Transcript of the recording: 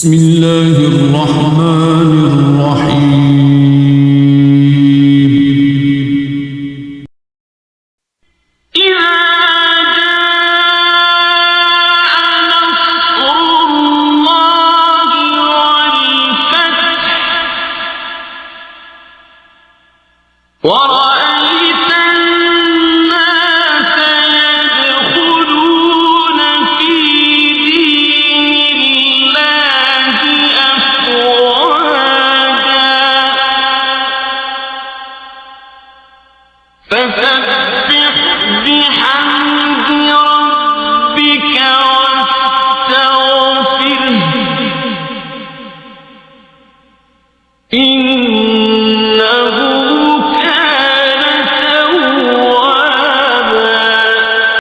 بسم الله الرحمن الرحيم. إذا جاء نصر الله والفتح ورأيت الناس يدخلون في دين الله أفواجا فسبح